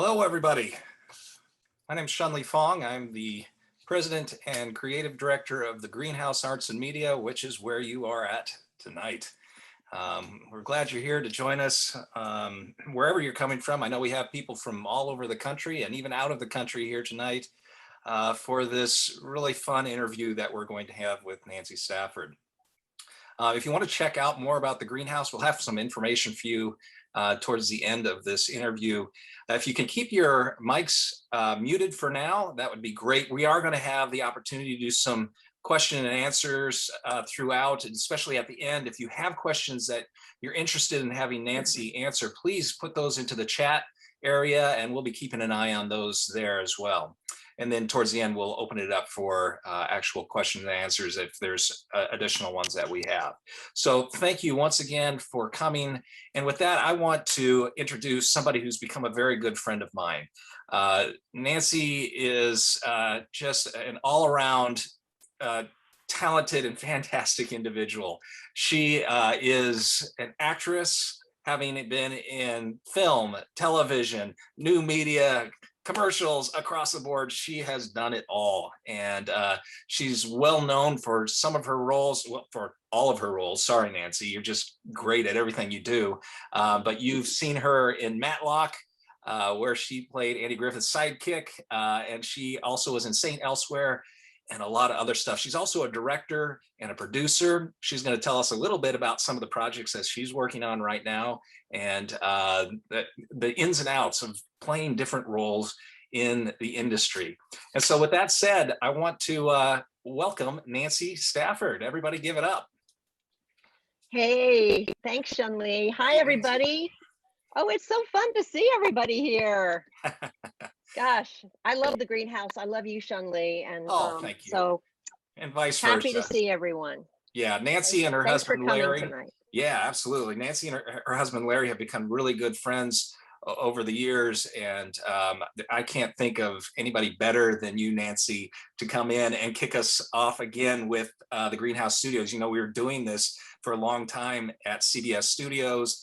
Hello, everybody. My name is Shun Lee. I'm the president and creative director of the Greenhouse Arts and Media, which is where you are at tonight. We're glad you're here to join us wherever you're coming from. I know we have people from all over the country and even out of the country here tonight for this really fun interview that we're going to have with Nancy Stafford. If you want to check out more about the Greenhouse, we'll have some information for you towards the end of this interview. If you can keep your mics muted for now, that would be great. We are going to have the opportunity to do some question and answers throughout, and especially at the end. If you have questions that you're interested in having Nancy answer, please put those into the chat area and we'll be keeping an eye on those there as well. And then towards the end, we'll open it up for actual questions and answers if there's additional ones that we have. So thank you once again for coming. And with that, I want to introduce somebody who's become a very good friend of mine. Nancy is just an all-around talented and fantastic individual. She is an actress, having been in film, television, new media, commercials across the board. She has done it all, and she's well known for some of her roles, well, for all of her roles. Sorry, Nancy, you're just great at everything you do. But you've seen her in Matlock, where she played Andy Griffith's sidekick, and she also was in Saint Elsewhere and a lot of other stuff. She's also a director and a producer. She's going to tell us a little bit about some of the projects that she's working on right now, and the ins and outs of playing different roles in the industry. And so with that said, I want to welcome Nancy Stafford. Everybody give it up. Hey, thanks, Shun Lee. Hi, everybody. Oh, it's so fun to see everybody here. Gosh, I love the Greenhouse. I love you, Shun Lee. And thank you. So and vice versa. Happy to see everyone. Yeah, Nancy and her husband Larry. Tonight. Yeah, absolutely. Nancy and her husband Larry have become really good friends over the years, and I can't think of anybody better than you, Nancy, to come in and kick us off again with the Greenhouse Studios. You know, we were doing this for a long time at CBS Studios,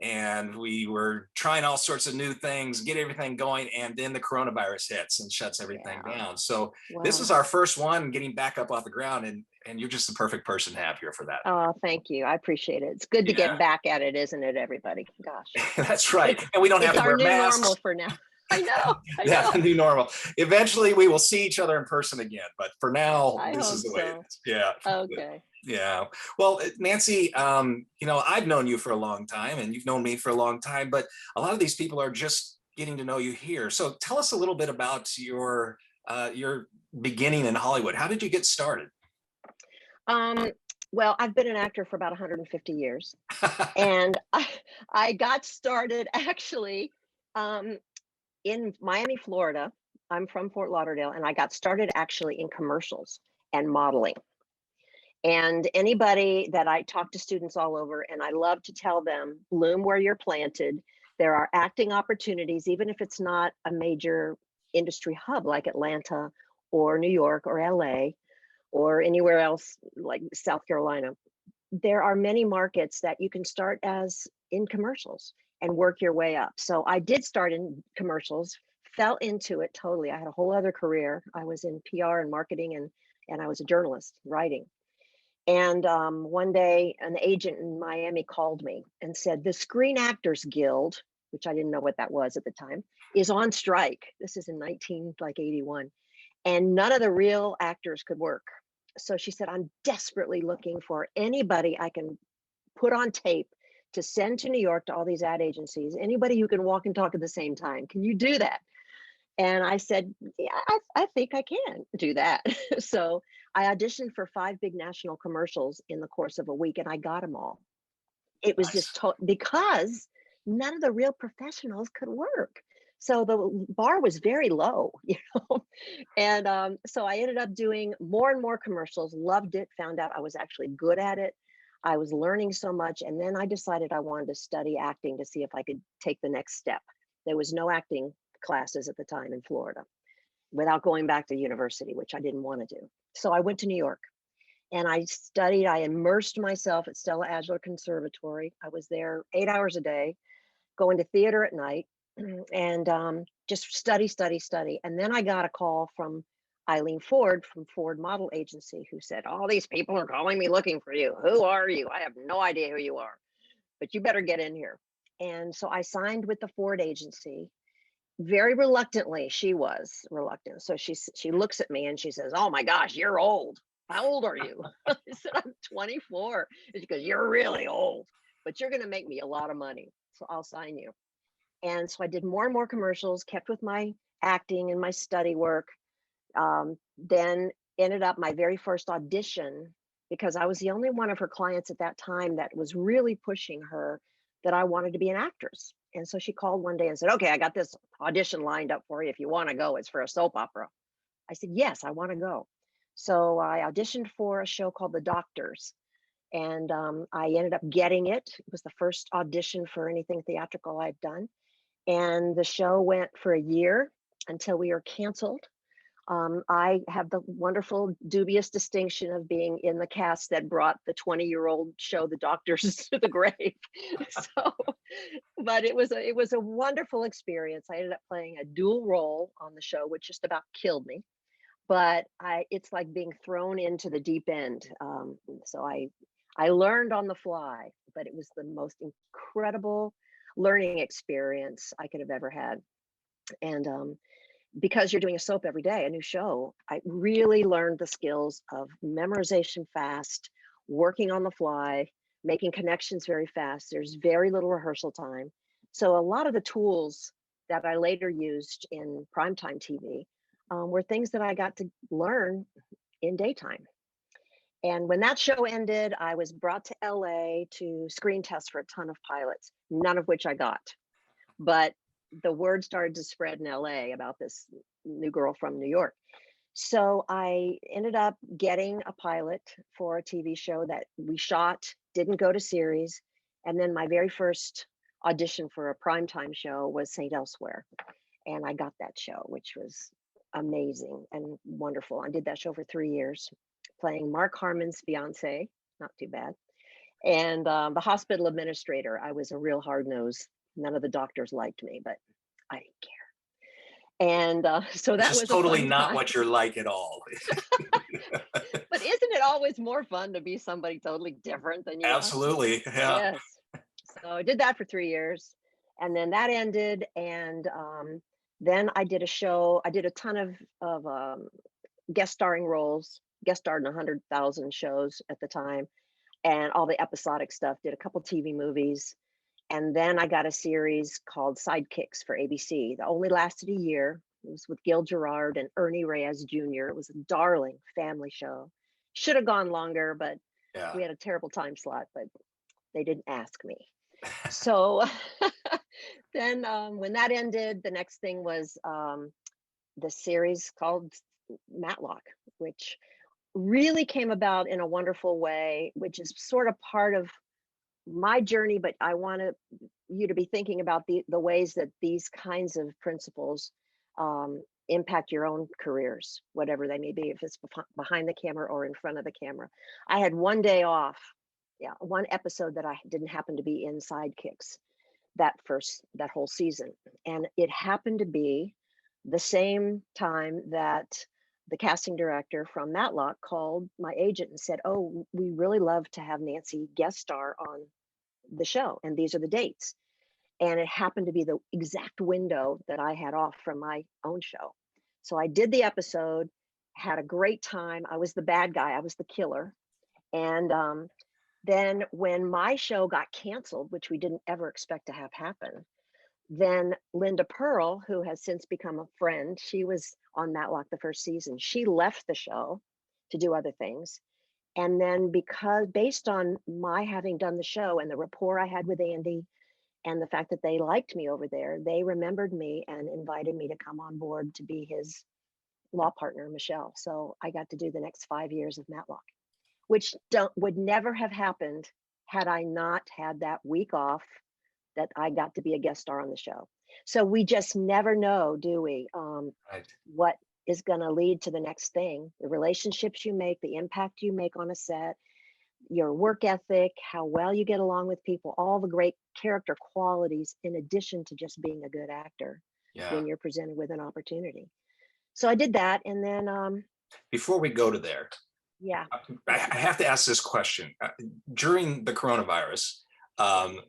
and we were trying all sorts of new things, get everything going, and then the coronavirus hits and shuts everything down. So This is our first one getting back up off the ground, and you're just the perfect person to have here for that. Oh, thank you. I appreciate it. It's good to get back at it, isn't it, everybody? Gosh. That's right. And we don't have to wear masks. It's our new normal for now. I know. Yeah, the new normal. Eventually, we will see each other in person again, but for now, this is the way it is. Yeah. Okay. Yeah. Well, Nancy, you know, I've known you for a long time and you've known me for a long time, but a lot of these people are just getting to know you here. So tell us a little bit about your beginning in Hollywood. How did you get started? Well, I've been an actor for about 150 years, and I got started actually in Miami, Florida. I'm from Fort Lauderdale, and I got started actually in commercials and modeling. And anybody that I talk to students all over, and I love to tell them, bloom where you're planted. There are acting opportunities, even if it's not a major industry hub like Atlanta or New York or LA or anywhere else like South Carolina. There are many markets that you can start as in commercials and work your way up. So I did start in commercials, fell into it totally. I had a whole other career. I was in PR and marketing, and I was a journalist writing. And one day an agent in Miami called me and said, the Screen Actors Guild, which I didn't know what that was at the time, is on strike. This is in 1981. And none of the real actors could work. So she said, I'm desperately looking for anybody I can put on tape to send to New York to all these ad agencies, anybody who can walk and talk at the same time. Can you do that? And I said, yeah, I think I can do that. So I auditioned for 5 big national commercials in the course of a week, and I got them all. It was just because none of the real professionals could work. So the bar was very low, you know? And so I ended up doing more and more commercials, loved it, found out I was actually good at it. I was learning so much. And then I decided I wanted to study acting to see if I could take the next step. There was no acting classes at the time in Florida without going back to university, which I didn't want to do. So I went to New York and I studied. I immersed myself at Stella Adler Conservatory. I was there 8 hours a day, going to theater at night, and just study, study, study. And then I got a call from Eileen Ford from Ford Model Agency, who said, all these people are calling me looking for you. Who are you? I have no idea who you are, but you better get in here. And so I signed with the Ford agency. Very reluctantly, she was reluctant. So she looks at me and she says, oh my gosh, you're old. How old are you? I said, I'm 24. And she goes, you're really old, but you're going to make me a lot of money. So I'll sign you. And so I did more and more commercials, kept with my acting and my study work. Then ended up my very first audition, because I was the only one of her clients at that time that was really pushing her that I wanted to be an actress. And so she called one day and said, okay, I got this audition lined up for you. If you want to go, it's for a soap opera. I said, yes, I want to go. So I auditioned for a show called The Doctors. And I ended up getting it. It was the first audition for anything theatrical I'd done. And the show went for a year until we were canceled. I have the wonderful, dubious distinction of being in the cast that brought the 20-year-old show, The Doctors, to the grave. So, but it was a wonderful experience. I ended up playing a dual role on the show, which just about killed me. But it's like being thrown into the deep end. So I learned on the fly, but it was the most incredible learning experience I could have ever had. And because you're doing a soap every day, a new show, I really learned the skills of memorization fast, working on the fly, making connections very fast. There's very little rehearsal time. So a lot of the tools that I later used in primetime TV were things that I got to learn in daytime. And when that show ended, I was brought to LA to screen test for a ton of pilots, none of which I got. But the word started to spread in LA about this new girl from New York. So I ended up getting a pilot for a TV show that we shot, didn't go to series. And then my very first audition for a primetime show was St. Elsewhere. And I got that show, which was amazing and wonderful. I did that show for 3 years, playing Mark Harmon's fiance, not too bad. And the hospital administrator. I was a real hard nose. None of the doctors liked me, but I didn't care. And so that Which is was a totally fun not time. what you're like at all. But isn't it always more fun to be somebody totally different than you are? Absolutely. Yeah. Yes. So I did that for 3 years, and then that ended. And then I did a show. I did a ton of guest starring roles. Guest starred in 100,000 shows at the time, and all the episodic stuff. Did a couple TV movies. And then I got a series called Sidekicks for ABC that only lasted a year. It was with Gil Gerard and Ernie Reyes Jr. It was a darling family show. Should have gone longer, but Yeah. we had a terrible time slot, but they didn't ask me. So then when that ended, the next thing was the series called Matlock, which really came about in a wonderful way, which is sort of part of my journey, but I want you to be thinking about the ways that these kinds of principles impact your own careers, whatever they may be, if it's behind the camera or in front of the camera. I had one day off, yeah, one episode that I didn't happen to be in Sidekicks that whole season, and it happened to be the same time that the casting director from Matlock called my agent and said, oh, we really love to have Nancy guest star on the show, and these are the dates. And it happened to be the exact window that I had off from my own show. So I did the episode, had a great time. I was the bad guy, I was the killer. And then when my show got canceled, which we didn't ever expect to have happen, then Linda Pearl, who has since become a friend, she was on Matlock the first season. She left the show to do other things. And then based on my having done the show and the rapport I had with Andy and the fact that they liked me over there, they remembered me and invited me to come on board to be his law partner, Michelle. So I got to do the next 5 years of Matlock, which would never have happened had I not had that week off that I got to be a guest star on the show. So we just never know, do we? Right. What is going to lead to the next thing, the relationships you make, the impact you make on a set, your work ethic, how well you get along with people, all the great character qualities in addition to just being a good actor. Yeah. when you're presented with an opportunity. So I did that, and then Before we go to there, yeah, I have to ask this question. During the coronavirus, yeah, um,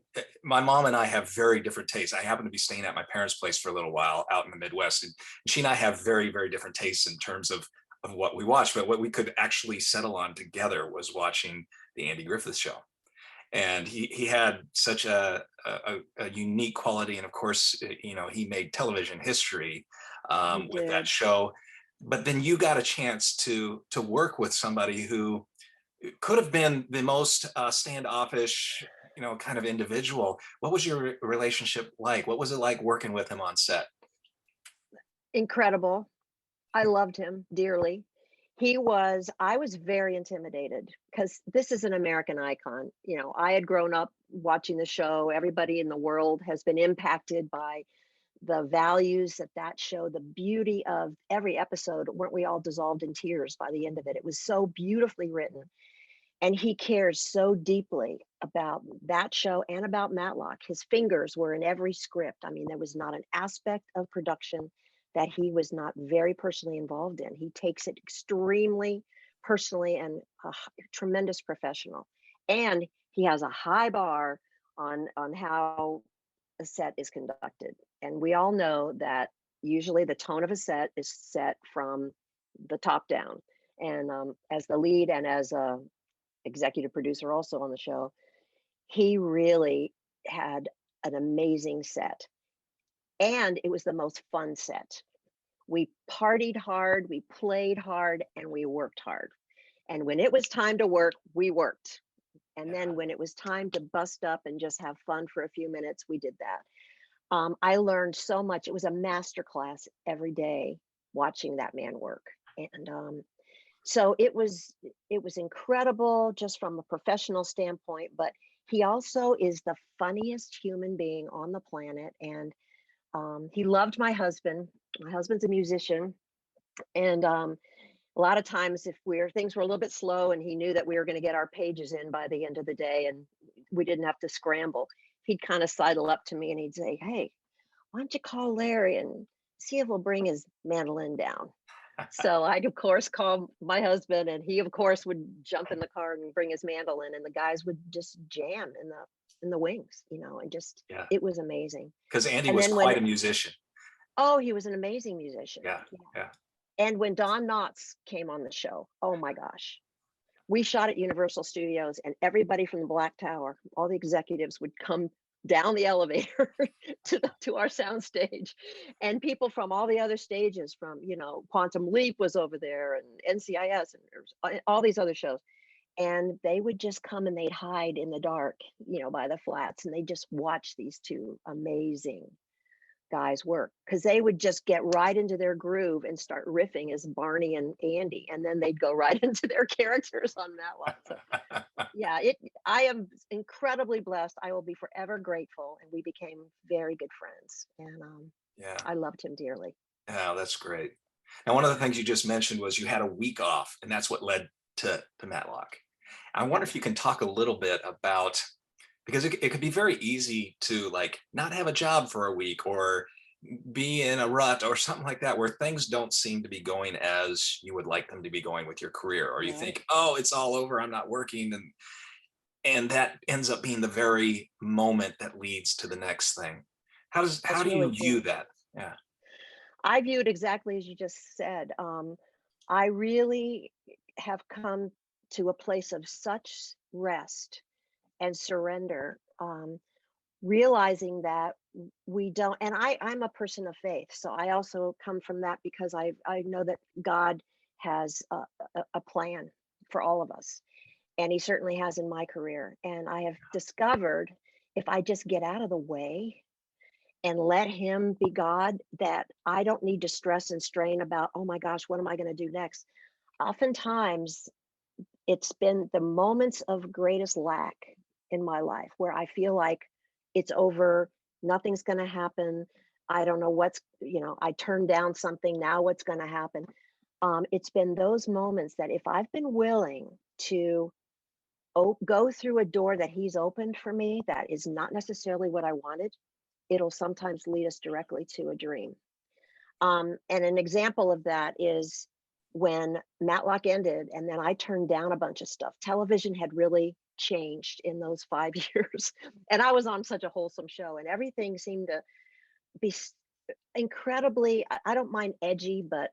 my mom and I have very different tastes. I happen to be staying at my parents' place for a little while out in the Midwest, and she and I have very, very different tastes in terms of what we watch. But what we could actually settle on together was watching the Andy Griffith Show. And he had such a unique quality, and of course, he made television history he with that did. show. But then you got a chance to work with somebody who could have been the most standoffish, kind of individual. What was your relationship like? What was it like working with him on set? Incredible. I loved him dearly. I was very intimidated because this is an American icon. I had grown up watching the show. Everybody in the world has been impacted by the values that show, the beauty of every episode. Weren't we all dissolved in tears by the end of it? It was so beautifully written. And he cares so deeply about that show and about Matlock. His fingers were in every script. I mean, there was not an aspect of production that he was not very personally involved in. He takes it extremely personally, and tremendous professional. And he has a high bar on how a set is conducted. And we all know that usually the tone of a set is set from the top down. And as the lead and as a executive producer also on the show, he really had an amazing set. And it was the most fun set. We partied hard, we played hard, and we worked hard. And when it was time to work, we worked. And Yeah. then when it was time to bust up and just have fun for a few minutes, we did that. I learned so much. It was a master class every day watching that man work. And so it was incredible just from a professional standpoint, but he also is the funniest human being on the planet. And he loved my husband. My husband's a musician, and a lot of times if things were a little bit slow and he knew that we were going to get our pages in by the end of the day and we didn't have to scramble, he'd kind of sidle up to me and he'd say, "Hey, why don't you call Larry and see if he'll bring his mandolin down?" So I'd of course call my husband, and he of course would jump in the car and bring his mandolin, and the guys would just jam in the wings, and just Yeah. it was amazing. Because Andy And was then when quite a musician. oh, he was an amazing musician. Yeah. Yeah. Yeah. And when Don Knotts came on the show, oh my gosh. We shot at Universal Studios, and everybody from the Black Tower, all the executives would come down the elevator to our sound stage, and people from all the other stages, from Quantum Leap was over there, and NCIS, and all these other shows, and they would just come and they'd hide in the dark, by the flats, and they just watch these two amazing guys work, because they would just get right into their groove and start riffing as Barney and Andy, and then they'd go right into their characters on Matlock. So yeah, I am incredibly blessed. I will be forever grateful, and we became very good friends, and Yeah. I loved him dearly. Yeah, that's great. Now, one of the things you just mentioned was you had a week off, and that's what led to Matlock. I wonder Yeah. if you can talk a little bit about, because it could be very easy to like not have a job for a week or be in a rut or something like that, where things don't seem to be going as you would like them to be going with your career, or you Right. think, oh, it's all over, I'm not working, and that ends up being the very moment that leads to the next thing. How That's do you really view true. that? Yeah. I view it exactly as you just said. I really have come to a place of such rest and surrender, realizing that we don't. And I'm a person of faith, so I also come from that, because I know that God has a plan for all of us, and He certainly has in my career. And I have discovered, if I just get out of the way and let Him be God, that I don't need to stress and strain about, oh my gosh, what am I going to do next? Oftentimes, it's been the moments of greatest lack in my life where I feel like it's over, nothing's going to happen. I don't know I turned down something, now what's going to happen? It's been those moments that if I've been willing to go through a door that He's opened for me, that is not necessarily what I wanted, it'll sometimes lead us directly to a dream. And an example of that is when Matlock ended, and then I turned down a bunch of stuff. Television had really changed in those 5 years, and I was on such a wholesome show, and everything seemed to be incredibly. I don't mind edgy, but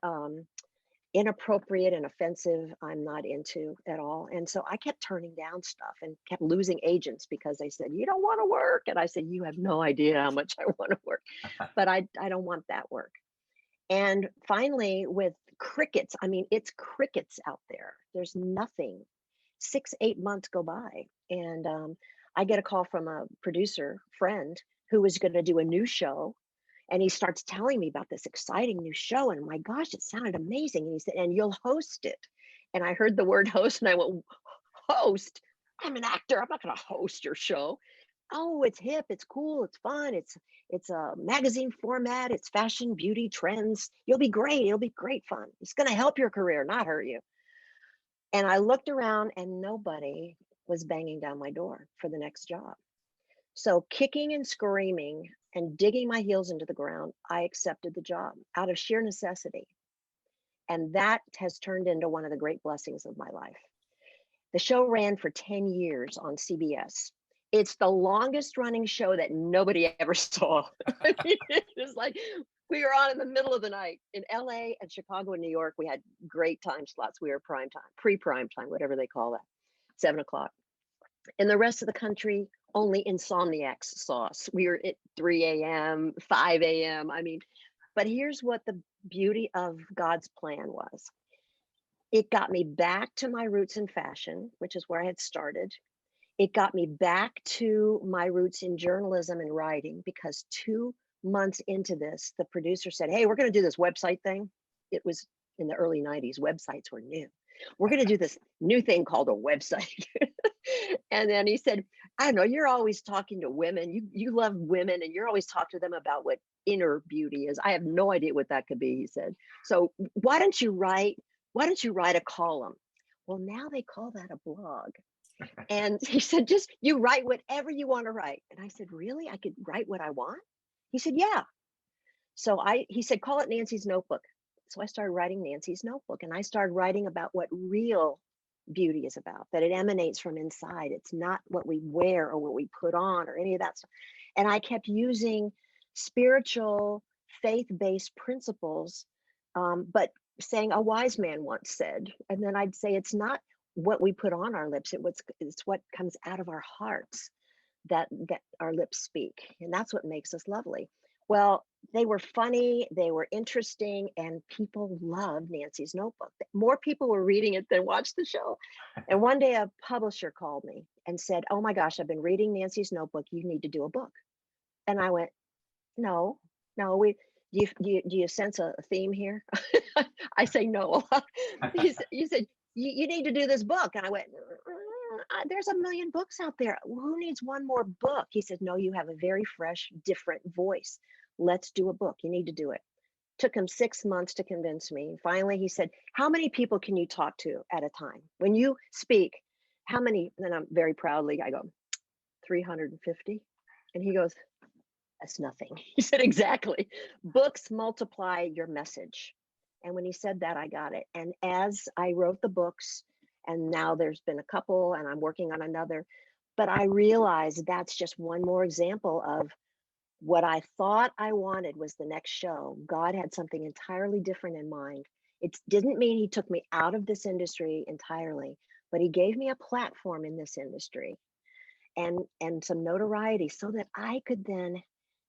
inappropriate and offensive, I'm not into at all. And so I kept turning down stuff and kept losing agents because they said, "You don't want to work." And I said, "You have no idea how much I want to work, but I don't want that work." And finally, with crickets, I mean, it's crickets out there. There's nothing. 6, 8 months go by, and I get a call from a producer friend who was going to do a new show, and he starts telling me about this exciting new show, and my gosh, it sounded amazing. And he said, "And you'll host it." And I heard the word host, and I went, "Host? I'm an actor. I'm not going to host your show." "Oh, it's hip, it's cool, it's fun, it's a magazine format, it's fashion, beauty, trends. You'll be great. It'll be great fun. It's going to help your career, not hurt you." And I looked around, and nobody was banging down my door for the next job. So, kicking and screaming and digging my heels into the ground, I accepted the job out of sheer necessity. And that has turned into one of the great blessings of my life. The show ran for 10 years on CBS. It's the longest running show that nobody ever saw. I mean, it was like we were on in the middle of the night in LA and Chicago and New York. We had great time slots. We were prime time, pre-prime time, whatever they call that, 7 o'clock. In the rest of the country, only insomniacs saw us. We were at 3 a.m., 5 a.m. I mean, but here's what the beauty of God's plan was. It got me back to my roots in fashion, which is where I had started. It got me back to my roots in journalism and writing because 2 months into this, the producer said, "Hey, we're going to do this website thing." It was in the early 90s. Websites were new. "We're going to do this new thing called a website." And then he said, "I don't know, you're always talking to women. You love women, and you're always talking to them about what inner beauty is. I have no idea what that could be," he said. "So why don't you write a column?" Well, now they call that a blog. And he said, "Just you write whatever you want to write." And I said, "Really? I could write what I want?" He said, "Yeah." So he said, "Call it Nancy's Notebook." So I started writing Nancy's Notebook, and I started writing about what real beauty is about, that it emanates from inside. It's not what we wear or what we put on or any of that stuff. And I kept using spiritual, faith-based principles, but saying a wise man once said, and then I'd say it's not what we put on our lips, it's what comes out of our hearts that our lips speak, and that's what makes us lovely. Well, they were funny, they were interesting, and people loved Nancy's Notebook. More people were reading it than watched the show. And one day a publisher called me and said, "Oh my gosh, I've been reading Nancy's Notebook. You need to do a book." And I went, "No, no, do you sense a theme here?" I say no a lot. He said, you need to do this book." And I went, There's a million books out there. Who needs one more book?" He said, "No, you have a very fresh, different voice. Let's do a book. You need to do it." Took him 6 months to convince me. Finally, he said, "How many people can you talk to at a time? When you speak, how many?" And I'm very proudly, I go, 350. And he goes, "That's nothing." He said, "Exactly. Books multiply your message." And when he said that, I got it. And as I wrote the books, and now there's been a couple, and I'm working on another, but I realized that's just one more example of what I thought I wanted was the next show. God had something entirely different in mind. It didn't mean he took me out of this industry entirely, but he gave me a platform in this industry and some notoriety so that I could then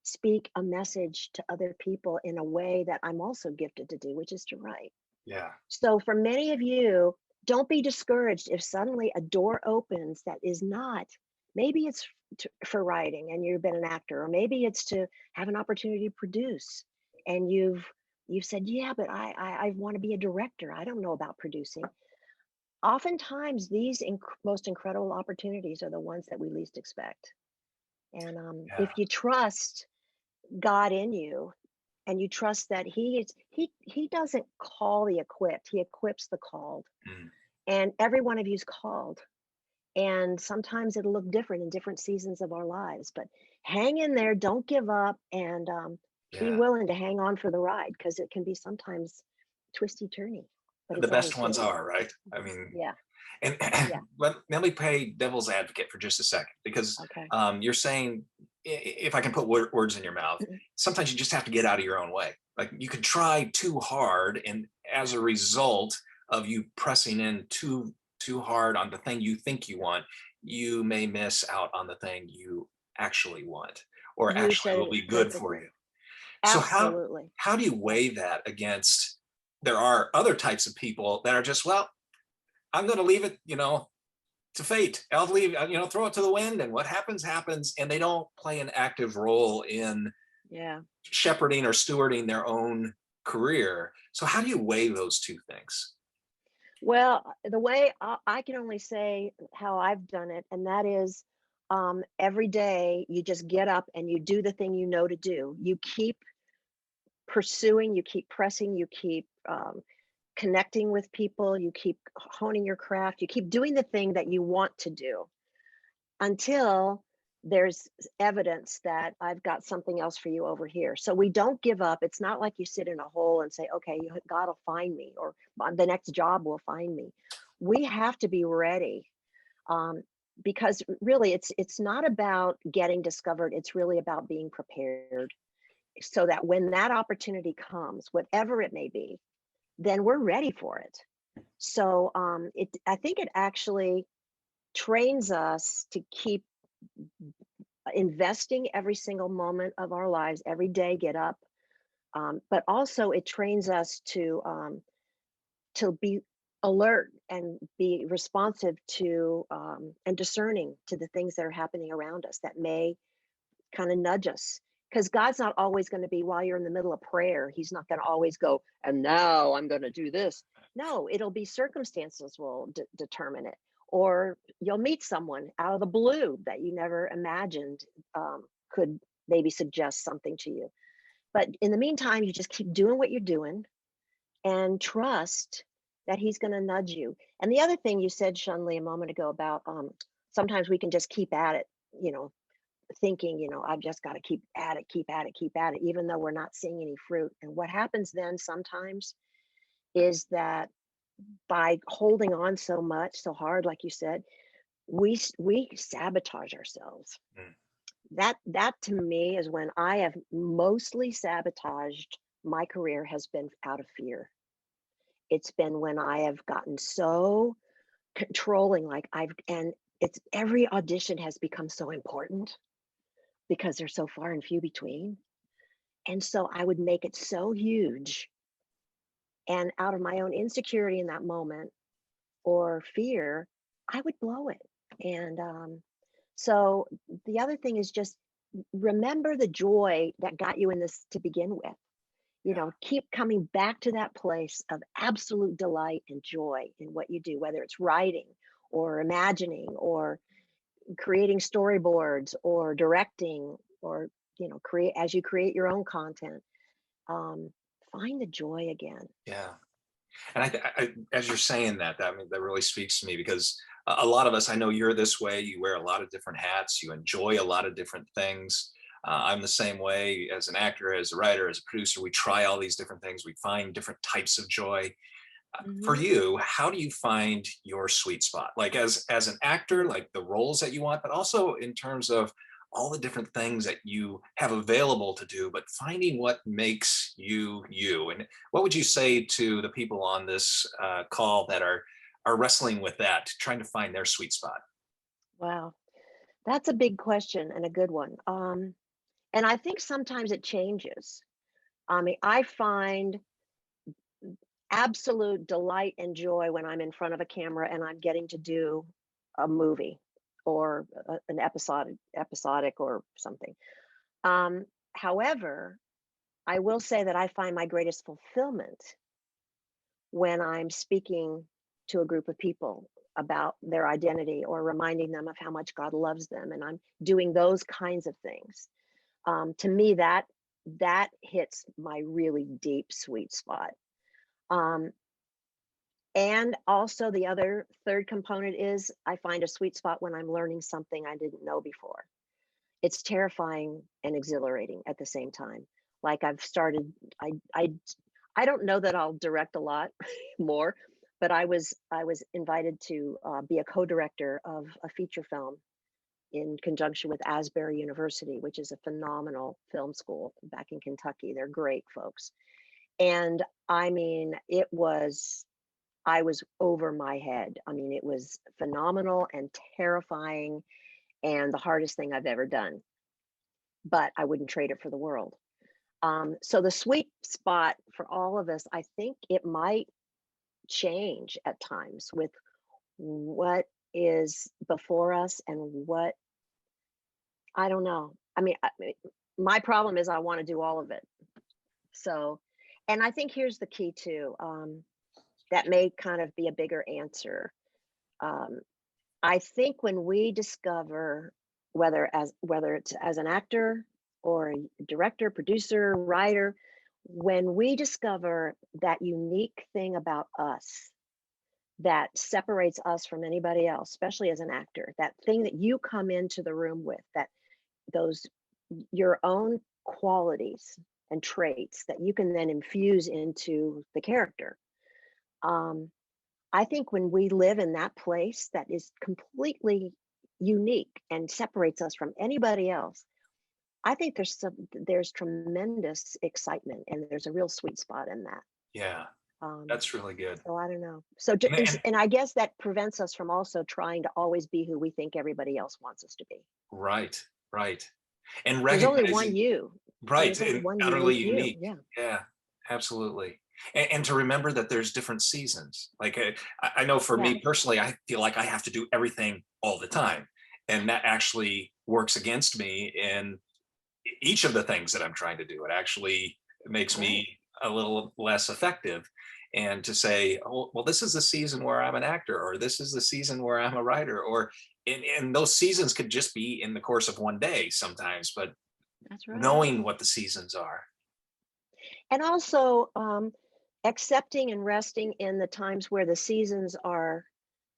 speak a message to other people in a way that I'm also gifted to do, which is to write. Yeah. So for many of you, don't be discouraged if suddenly a door opens that is not, maybe it's for writing and you've been an actor, or maybe it's to have an opportunity to produce, and you've said, "Yeah, but I want to be a director. I don't know about producing." Oftentimes these most incredible opportunities are the ones that we least expect. And Yeah. if you trust God in you, and you trust that he doesn't call the equipped, he equips the called. Mm. And every one of you's called. And sometimes it'll look different in different seasons of our lives, but hang in there, don't give up, and be Yeah. willing to hang on for the ride because it can be sometimes twisty turny, but The it's best always ones good. are, right? I mean, Yeah, and yeah, let me play devil's advocate for just a second because okay. you're saying, if I can put words in your mouth, Mhm. sometimes you just have to get out of your own way. Like you could try too hard, and as a result of you pressing in too hard on the thing you think you want, you may miss out on the thing you actually want or You actually said will it be good for perfectly. you. So Absolutely. how do you Yeah. weigh that against, there are other types of people that are just, well, I'm going to leave it, to fate. I'll leave, throw it to the wind, and what happens, happens. And they don't play an active role in Yeah. shepherding or stewarding their own career. So, how do you weigh those two things? Well, the way I can only say how I've done it, and that is every day you just get up and you do the thing you know to do. You keep pursuing, you keep pressing, you keep connecting with people, you keep honing your craft, you keep doing the thing that you want to do until there's evidence that I've got something else for you over here. So we don't give up. It's not like you sit in a hole and say, okay, God will find me or the next job will find me. We have to be ready um, because really it's not about getting discovered. It's really about being prepared so that when that opportunity comes, whatever it may be, then we're ready for it. So I think it actually trains us to keep investing every single moment of our lives, every day, get up. But also, it trains us to be alert and be responsive to and discerning to the things that are happening around us that may kind of nudge us. Because God's not always going to be while you're in the middle of prayer. He's not going to always go, and now I'm going to do this. No, it'll be circumstances will determine it. Or you'll meet someone out of the blue that you never imagined could maybe suggest something to you. But in the meantime, you just keep doing what you're doing and trust that He's going to nudge you. And the other thing you said, Shun Lee, a moment ago about sometimes we can just keep at it, you know, thinking, I've just got to keep at it, keep at it, keep at it, even though we're not seeing any fruit. And what happens then sometimes is that by holding on so much, so hard, like you said, we sabotage ourselves. Mm. That to me is when I have mostly sabotaged my career has been out of fear. It's been when I have gotten so controlling, like and it's every audition has become so important because they're so far and few between. And so I would make it so huge. And out of my own insecurity in that moment or fear, I would blow it. And so the other thing is just remember the joy that got you in this to begin with. Yeah. Keep coming back to that place of absolute delight and joy in what you do, whether it's writing or imagining or creating storyboards or directing or create as you create your own content. um, Find the joy again. Yeah. And as you're saying that, I mean, that really speaks to me because a lot of us, I know you're this way. You wear a lot of different hats. You enjoy a lot of different things. I'm the same way as an actor, as a writer, as a producer. We try all these different things. We find different types of joy. For Hmm. you, how do you find your sweet spot? Like as an actor, like the roles that you want, but also in terms of all the different things that you have available to do, but finding what makes you you. And what would you say to the people on this call that are wrestling with that, trying to find their sweet spot? Wow, that's a big question and a good one. And I think sometimes it changes. I mean, I find absolute delight and joy when I'm in front of a camera and I'm getting to do a movie or an episodic or something. However, I will say that I find my greatest fulfillment when I'm speaking to a group of people about their identity or reminding them of how much God loves them, and I'm doing those kinds of things. To me, that hits my really deep sweet spot. Um, and also, the other third component is I find a sweet spot when I'm learning something I didn't know before. it's terrifying and exhilarating at the same time. Like I've started, I I I don't know that I'll direct a lot more, but I was invited to be a co-director of a feature film in conjunction with Asbury University, which is a phenomenal film school back in Kentucky. They're great folks. And I mean, I was over my head. I mean, it was phenomenal and terrifying and the hardest thing I've ever done, but I wouldn't trade it for the world. So the sweet spot for all of us, I think it might change at times with what is before us and what I don't know. My problem is I want to do all of it. So, and I think here's the key too. That may kind of be a bigger answer. Um, I think when we discover whether it's as an actor or a director, producer, writer, when we discover that unique thing about us that separates us from anybody else, especially as an actor, that thing that you come into the room with, that those your own qualities and traits that you can then infuse into the character. Um, I think when we live in that place that is completely unique and separates us from anybody else, I think there's tremendous excitement and there's a real sweet spot in that. Yeah, Um, that's really good. so I don't know. So And and I guess that prevents us from also trying to always be who we think everybody else wants us to be. right, right. And There's only one recognizing, you. right, There's only and one utterly unique you. unique. Yeah. Yeah, absolutely. And to remember that there's different seasons. Like I know for Yeah. me personally, I feel like I have to do everything all the time. And that actually works against me in each of the things that I'm trying to do. It actually makes Right. me a little less effective. And to say, oh, well, this is the season where I'm an actor, or this is the season where I'm a writer, or and those seasons could just be in the course of one day sometimes, but That's right. knowing what the seasons are. And also accepting and resting in the times where the seasons are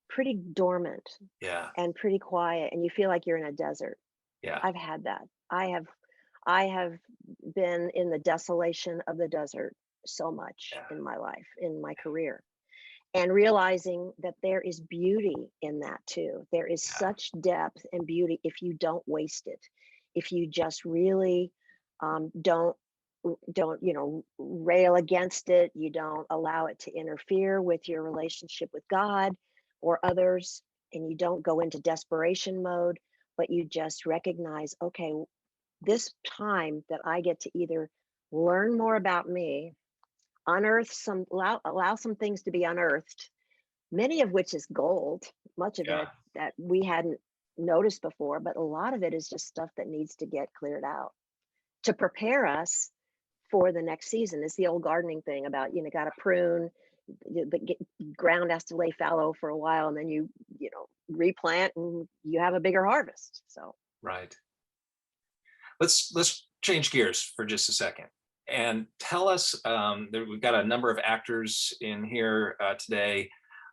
pretty dormant Yeah, and pretty quiet and you feel like you're in a desert. yeah, I've had that. I have been in the desolation of the desert so much yeah, in my life, in my career, and realizing that there is beauty in that too. There is yeah, such depth and beauty if you don't waste it. If you just really don't rail against it, you don't allow it to interfere with your relationship with God or others, and you don't go into desperation mode, but you just recognize, okay, this time that I get to either learn more about me, unearth some allow some things to be unearthed, many of which is gold, much of yeah, it that we hadn't noticed before, but a lot of it is just stuff that needs to get cleared out to prepare us for the next season. It's the old gardening thing about, got to prune, ground has to lay fallow for a while, and then replant and you have a bigger harvest. So, right. Let's change gears for just a second and tell us. We've got a number of actors in here today,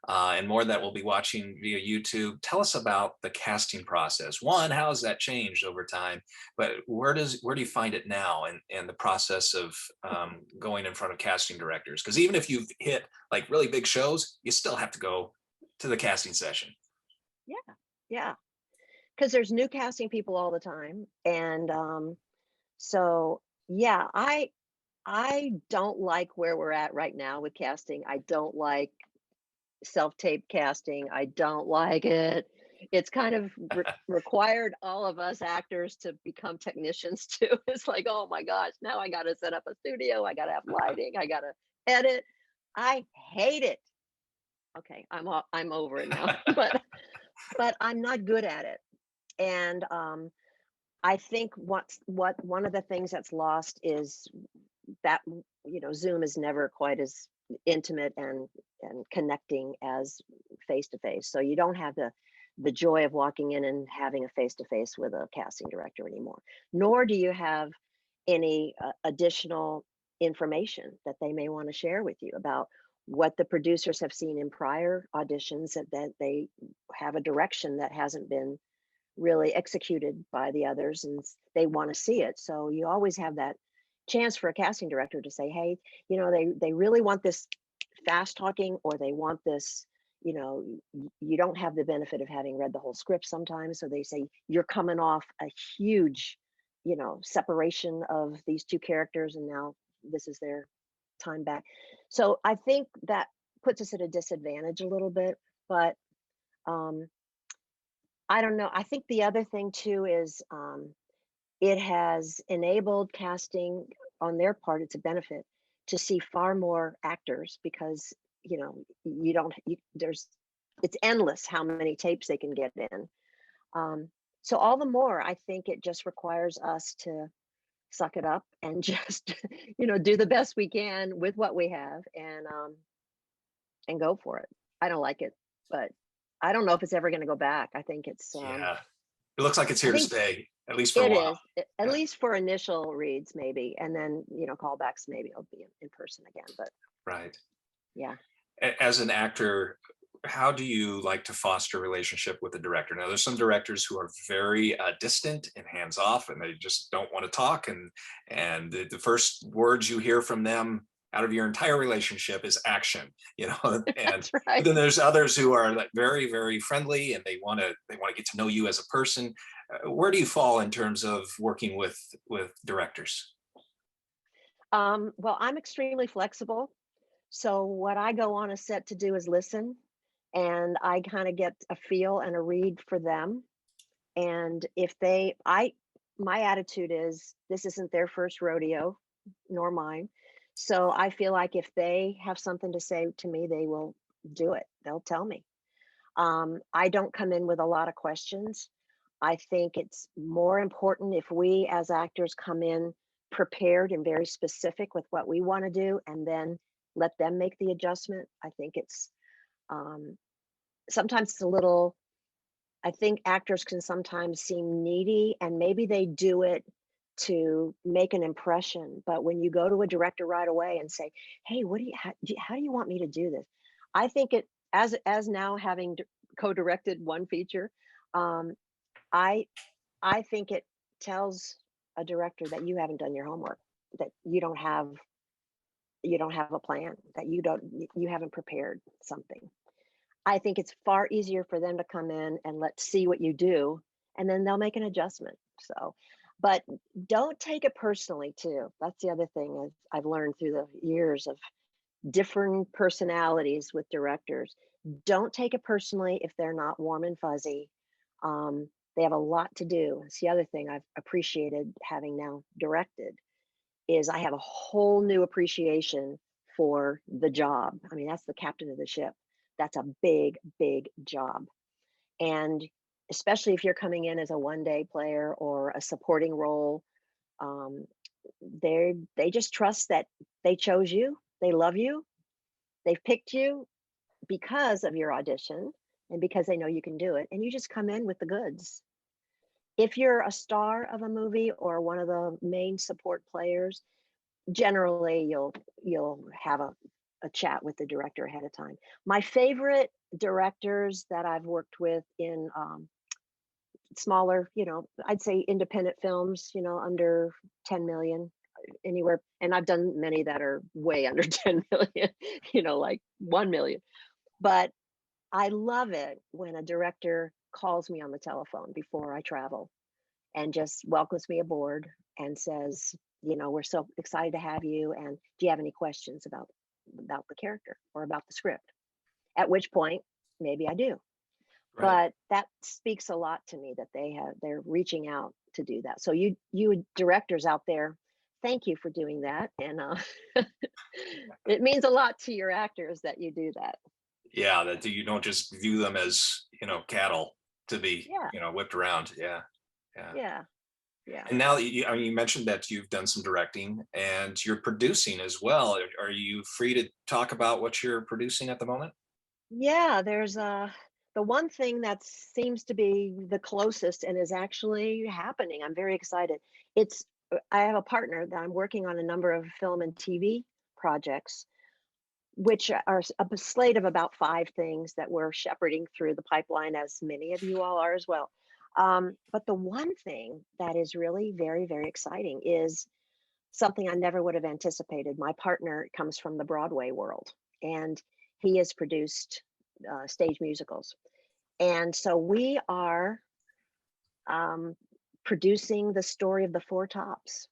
and more that we'll be watching via YouTube. Tell us about the casting process. One, how has that changed over time? But where do you find it now, and the process of going in front of casting directors? Because even if you've hit like really big shows, you still have to go to the casting session. yeah, yeah, because there's new casting people all the time, and so yeah, I don't like where we're at right now with casting. I don't like self-tape casting. I don't like it. It's kind of required all of us actors to become technicians too. It's like, oh my gosh, now I got to set up a studio. I got to have lighting. I got to edit. I hate it. Okay, I'm over it now, but I'm not good at it. And I think what one of the things that's lost is that Zoom is never quite as intimate and connecting as face to face. So you don't have the joy of walking in and having a face to face with a casting director anymore. Nor do you have any additional information that they may want to share with you about what the producers have seen in prior auditions, that they have a direction that hasn't been really executed by the others, and they want to see it. So you always have that chance for a casting director to say, hey, they really want this fast talking, or they want this, you don't have the benefit of having read the whole script sometimes. So they say, you're coming off a huge, separation of these two characters, and now this is their time back. So I think that puts us at a disadvantage a little bit, but um, I don't know. I think the other thing too is it has enabled casting on their part. It's a benefit to see far more actors, because you don't there's it's endless how many tapes they can get in. um, so all the more, I think it just requires us to suck it up and just do the best we can with what we have, and go for it. I don't like it, but I don't know if it's ever going to go back. I think Yeah. It looks like it's I here to think stay, at least for a it while. is, at Yeah. least for initial reads, maybe, and then callbacks. Maybe it'll be in person again. But Right. yeah. As an actor, how do you like to foster a relationship with the director? Now, there's some directors who are very distant and hands off, and they just don't want to talk. And the first words you hear from them out of your entire relationship is action, And That's right. then there's others who are like very, very friendly, and they want to get to know you as a person. Where do you fall in terms of working with directors? Well, I'm extremely flexible. So what I go on a set to do is listen, and I kind of get a feel and a read for them. And if they I my attitude is, this isn't their first rodeo, nor mine. So I feel like if they have something to say to me, they will do it. They'll tell me. I don't come in with a lot of questions. I think it's more important if we as actors come in prepared and very specific with what we want to do, and then let them make the adjustment. I think it's um, sometimes it's a little, I think actors can sometimes seem needy, and maybe they do it to make an impression. But when you go to a director right away and say, hey, how do you want me to do this? I think it, as now having co-directed one feature, um, I I think it tells a director that you haven't done your homework, that you don't have a plan, that you haven't prepared something. I think it's far easier for them to come in and let's see what you do, and then they'll make an adjustment. So, but don't take it personally too. That's the other thing I've learned through the years of different personalities with directors. Don't take it personally if they're not warm and fuzzy. They have a lot to do. It's the other thing I've appreciated having now directed, is I have a whole new appreciation for the job. I mean, that's the captain of the ship. That's a big, big job. And especially if you're coming in as a one-day player or a supporting role, um, they just trust that they chose you, they love you, they've picked you because of your audition, and because they know you can do it, and you just come in with the goods. If you're a star of a movie or one of the main support players, generally you'll have a chat with the director ahead of time. My favorite directors that I've worked with in smaller, I'd say independent films, under 10 million, anywhere, and I've done many that are way under 10 million, like 1 million. But I love it when a director calls me on the telephone before I travel and just welcomes me aboard and says, we're so excited to have you, and do you have any questions about the character or about the script? At which point, maybe I do. Right. But that speaks a lot to me that they're reaching out to do that. So you directors out there, thank you for doing that, and it means a lot to your actors that you do that. Yeah, that you don't just view them as, cattle to be, Yeah, whipped around. Yeah. Yeah. yeah, yeah. And now that I mean, you mentioned that you've done some directing and you're producing as well. Are you free to talk about what you're producing at the moment? Yeah, there's the one thing that seems to be the closest and is actually happening. I'm very excited. I have a partner that I'm working on a number of film and TV projects, which are a slate of about 5 things that we're shepherding through the pipeline, as many of you all are as well. But the one thing that is really very, very exciting is something I never would have anticipated. My partner comes from the Broadway world, and he has produced stage musicals. And so we are um, producing the story of the Four Tops.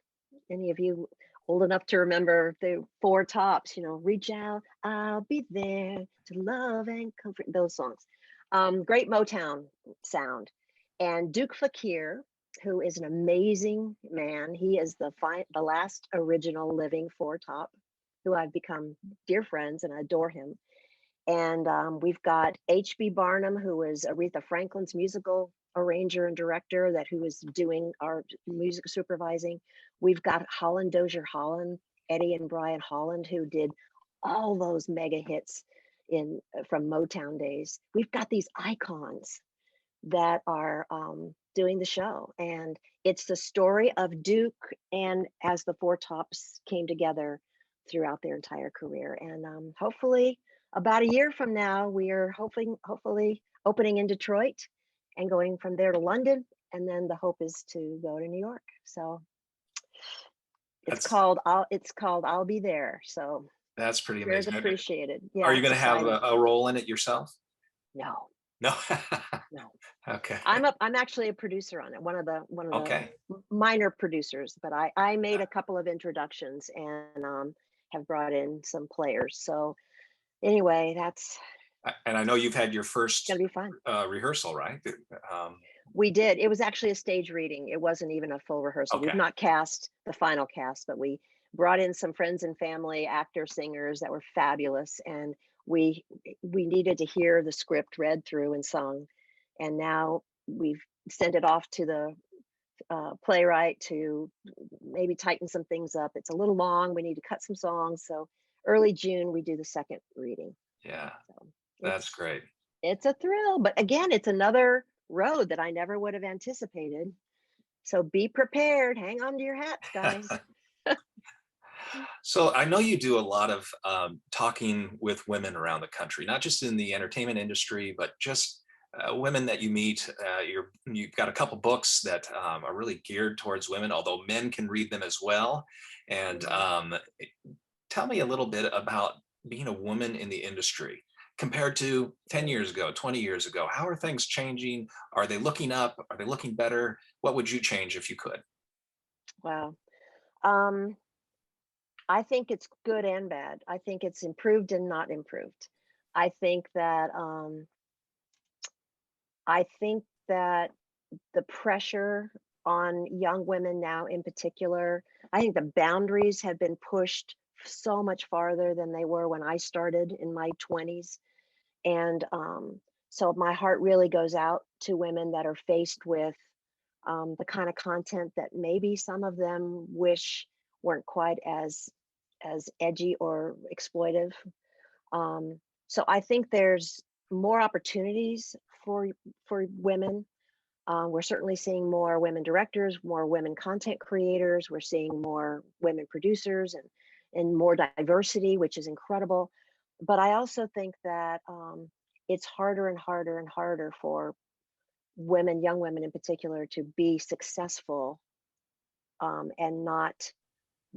Any of you old enough to remember the Four Tops? Reach out, I'll be there to love and comfort. Those songs. Great Motown sound. And Duke Fakir, who is an amazing man, he is the last original living Four Top, who I've become dear friends and I adore him. And we've got H.B. Barnum, who is Aretha Franklin's musical arranger and director, who is doing our music supervising. We've got Holland Dozier Holland, Eddie and Brian Holland, who did all those mega hits from Motown days. We've got these icons that are doing the show, and it's the story of Duke and as the Four Tops came together throughout their entire career. And hopefully about a year from now, we are hopefully opening in Detroit and going from there to London, and then the hope is to go to New York. So it's That's called I'll Be There. So that's pretty prayers amazing. appreciated. Yeah, Are you it's going to have exciting. a role in it yourself? No, No. no. Okay. I'm actually a producer on it, one of the Okay. minor producers, but I made a couple of introductions and have brought in some players. So anyway, that's And I know you've had your first gonna be fun. rehearsal, right? Um, We did. It was actually a stage reading. It wasn't even a full rehearsal. We've okay. not cast the final cast, but we brought in some friends and family, actors, singers that were fabulous, and we we needed to hear the script read through and sung. And now we've sent it off to the playwright to maybe tighten some things up. It's a little long. We need to cut some songs. So early June we do the second reading. Yeah, So that's it's great. it's a thrill, but again, it's another road that I never would have anticipated. So be prepared. Hang on to your hats, guys. So I know you do a lot of talking with women around the country, not just in the entertainment industry, but just women that you meet. You've got a couple books that are really geared towards women, although men can read them as well. And Mhm. tell me a little bit about being a woman in the industry compared to 10 Mm. years ago, 20 years ago. How are things changing? Are they looking up? Are they looking better? What would you change if you could? Wow. Um, I think it's good and bad. I think it's improved and not improved. I think that I think that the pressure on young women now in particular, I think the boundaries have been pushed so much farther than they were when I started in my 20s. And so my heart really goes out to women that are faced with the kind of content that maybe some of them wish weren't quite as edgy or exploitive. So I think there's more opportunities for women. We're certainly seeing more women directors, more women content creators. We're seeing more women producers and more diversity, which is incredible. But I also think that it's harder and harder and harder for women, young women in particular, to be successful and not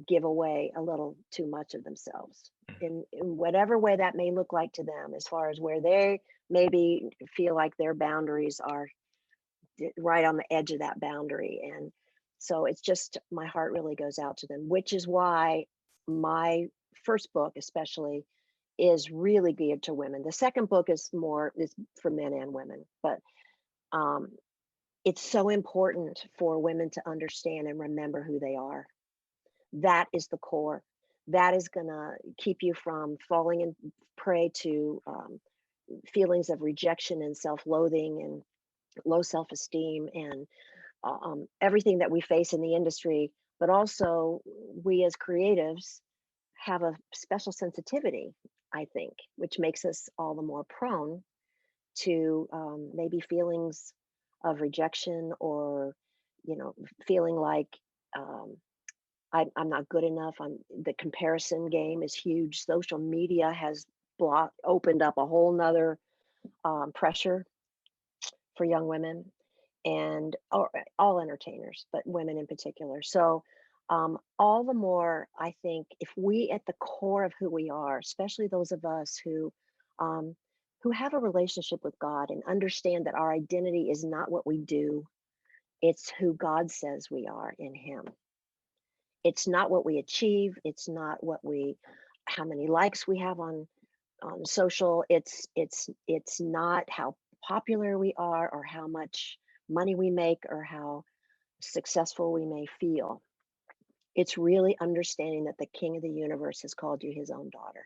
give away a little too much of themselves in whatever way that may look like to them, as far as where they maybe feel like their boundaries are right on the edge of that boundary. And so it's just my heart really goes out to them, which is why my first book especially is really geared to women. The second book is for men and women, but um, it's so important for women to understand and remember who they are. That is the core. That is going to keep you from falling in prey to feelings of rejection and self-loathing and low self-esteem and everything that we face in the industry. But also, we as creatives have a special sensitivity, I think, which makes us all the more prone to maybe feelings of rejection, or feeling like um, I'm not good enough. The comparison game is huge. Social media has opened up a whole nother pressure for young women. and or all entertainers, but women in particular. So all the more I think if we at the core of who we are, especially those of us um, who have a relationship with God and understand that our identity is not what we do, it's who God says we are in Him. It's not what we achieve. It's not what we, how many likes we have on social. It's not how popular we are or how much money we make or how successful we may feel. It's really understanding that the King of the universe has called you his own daughter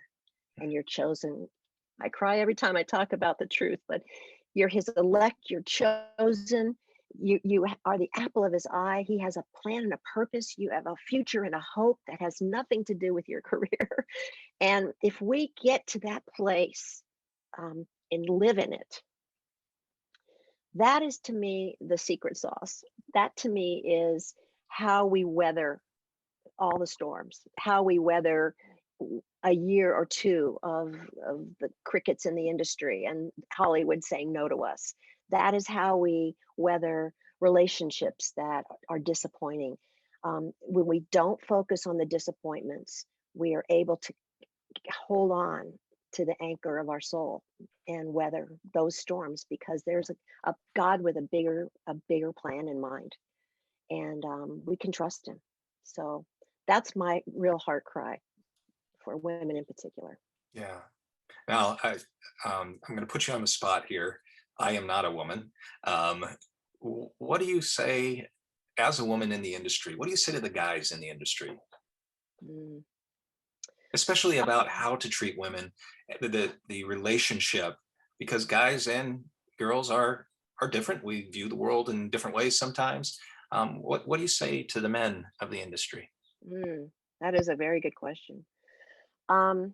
and you're chosen. I cry every time I talk about the truth, but you're his elect, you're chosen. You are the apple of his eye. He has a plan and a purpose. You have a future and a hope that has nothing to do with your career. And if we get to that place and live in it, that is to me the secret sauce. That to me is how we weather all the storms, how we weather a year or two of the crickets in the industry and Hollywood saying no to us. That is how we weather relationships that are disappointing. When we don't focus on the disappointments, we are able to hold on to the anchor of our soul and weather those storms because there's a God with a bigger plan in mind, and we can trust him. So that's my real heart cry for women in particular. Yeah. Now, I'm going to put you on the spot here. I am not a woman. Um, what do you say as a woman in the industry? What do you say to the guys in the industry, Mm. especially about how to treat women, the relationship, because guys and girls are different. We view the world in different ways sometimes. What do you say to the men of the industry? Mm. That is a very good question. Um,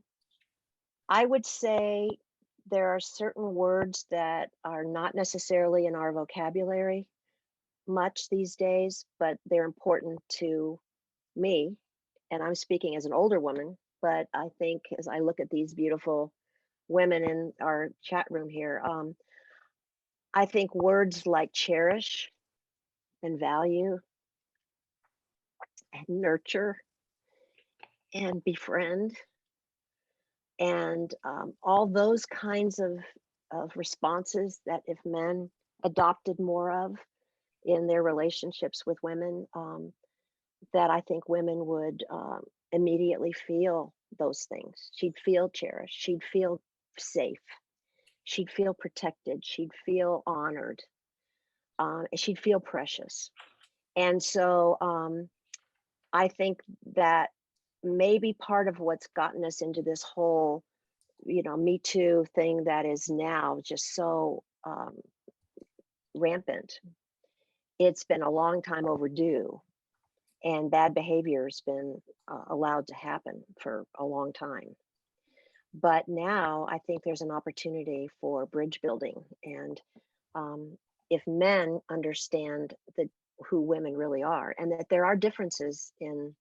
I would say there are certain words that are not necessarily in our vocabulary much these days, but they're important to me. And I'm speaking as an older woman, but I think as I look at these beautiful women in our chat room here, I think words like cherish and value and nurture and befriend and all those kinds of responses that if men adopted more of in their relationships with women, that I think women would immediately feel those things. She'd feel cherished. She'd feel safe. She'd feel protected. She'd feel honored. She'd feel precious. And so I think that maybe part of what's gotten us into this whole, Me Too thing that is now just so rampant. It's been a long time overdue, and bad behavior has been allowed to happen for a long time. But now I think there's an opportunity for bridge building, and if men understand that who women really are, and that there are differences in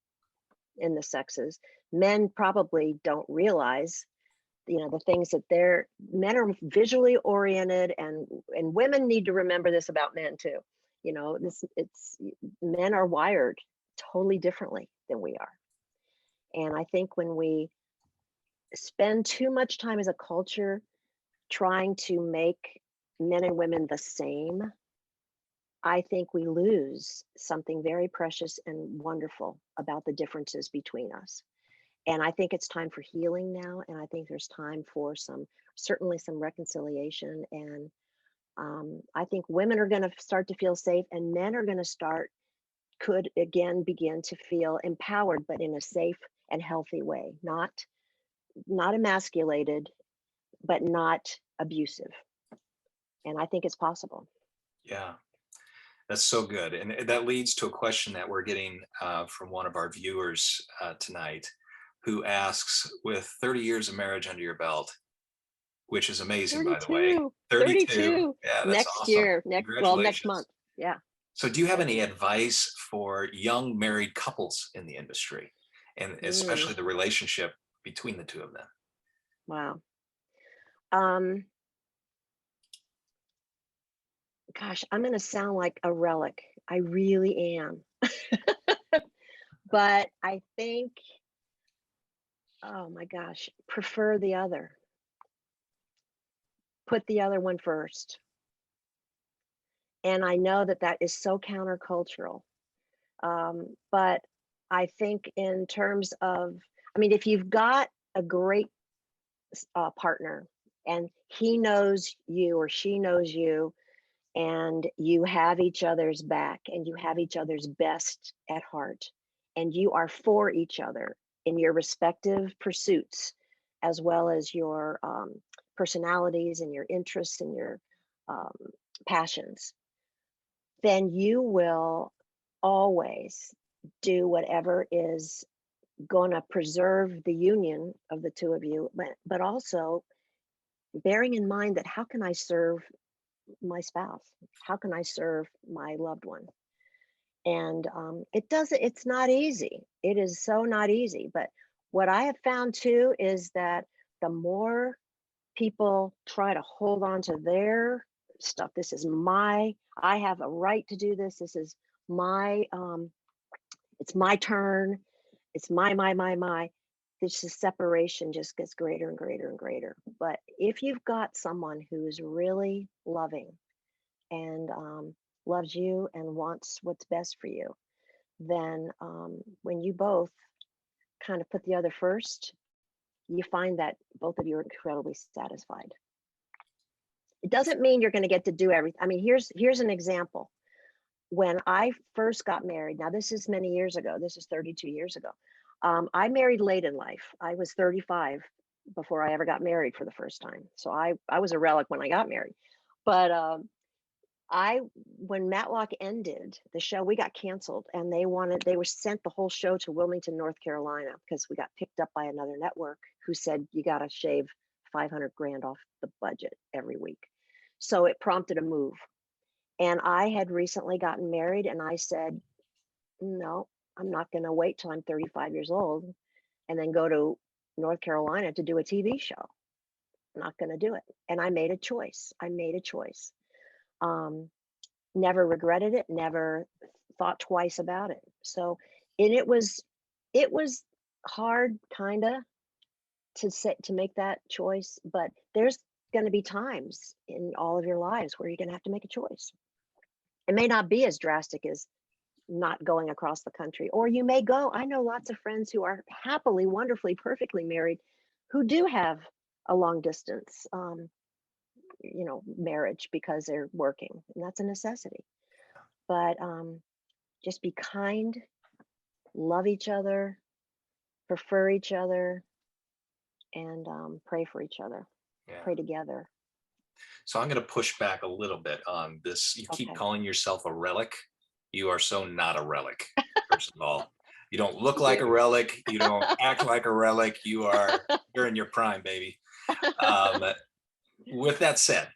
the sexes, men probably don't realize the things that they're men are visually oriented, and women need to remember this about men too. This it's Men are wired totally differently than we are. And I think when we spend too much time as a culture trying to make men and women the same, I think we lose something very precious and wonderful about the differences between us. And I think it's time for healing now. And I think there's time for certainly some reconciliation. And I think women are going to start to feel safe, and men are going to could again begin to feel empowered, but in a safe and healthy way, not emasculated, but not abusive. And I think it's possible. Yeah. That's so good. And that leads to a question that we're getting from one of our viewers tonight, who asks, with 30 years of marriage under your belt, which is amazing, by the way, 32, 32. 32 Yeah, that's next awesome. year, next month. Congratulations. Yeah. So do you have any advice for young married couples in the industry, and Mm, especially the relationship between the two of them? wow. Um, gosh, I'm going to sound like a relic. I really am. But I think, oh my gosh, prefer the other. Put the other one first. And I know that that is so countercultural. But I think in terms of, I mean, if you've got a great partner and he knows you or she knows you, and you have each other's back and you have each other's best at heart, and you are for each other in your respective pursuits, as well as your personalities and your interests and your um, passions, then you will always do whatever is going to preserve the union of the two of you, but also bearing in mind that how can I serve my spouse? How can I serve my loved one? And it's not easy. It is so not easy. But what I have found too is that the more people try to hold on to their stuff, this is I have a right to do this. This is my, it's my turn. It's my. This is separation just gets greater and greater and greater. But if you've got someone who is really loving and loves you and wants what's best for you, then when you both kind of put the other first, you find that both of you are incredibly satisfied. It doesn't mean you're going to get to do everything. I mean, here's an example. When I first got married, now this is many years ago, this is 32 years ago. I married late in life. I was 35 before I ever got married for the first time. So I was a relic when I got married. But when Matlock ended the show, we got canceled, and they were sent the whole show to Wilmington, North Carolina, because we got picked up by another network who said you got to shave 500 grand off the budget every week. So it prompted a move. And I had recently gotten married, and I said, no, I'm not going to wait till I'm 35 years old and then go to North Carolina to do a TV show. I'm not going to do it. And I made a choice. Never regretted it, never thought twice about it. So, and it was hard kind of to make that choice, but there's going to be times in all of your lives where you're going to have to make a choice. It may not be as drastic as not going across the country, or you may go. I know lots of friends who are happily, wonderfully, perfectly married who do have a long distance marriage because they're working, and that's a necessity. But just be kind, love each other, prefer each other, and pray for each other. Yeah. Pray together. So I'm going to push back a little bit on this. You keep Okay. calling yourself a relic. You are so not a relic, first of all. You don't look like a relic. You don't act like a relic. You're in your prime, baby. With that said,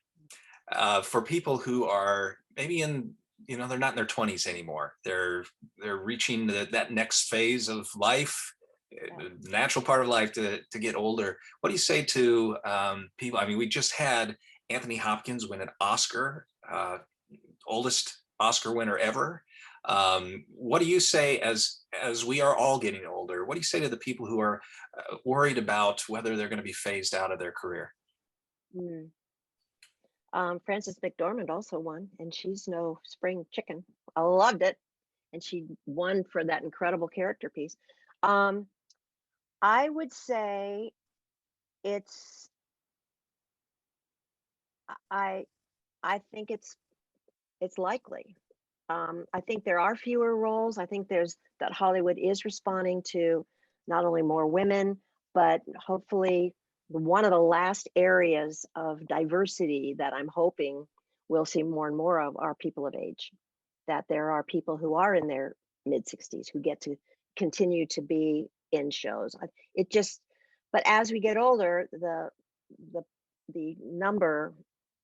for people who are maybe they're not in their 20s anymore. They're reaching that next phase of life, the natural part of life to get older. What do you say to people? I mean, we just had Anthony Hopkins win an Oscar, oldest Oscar winner ever. What do you say as we are all getting older? What do you say to the people who are worried about whether they're going to be phased out of their career? Mm. Frances McDormand also won, and she's no spring chicken. I loved it, and she won for that incredible character piece. I would say I think it's likely. I think there are fewer roles. I think that Hollywood is responding to not only more women, but hopefully one of the last areas of diversity that I'm hoping we'll see more and more of are people of age. That there are people who are in their mid 60s who get to continue to be in shows. But as we get older, the number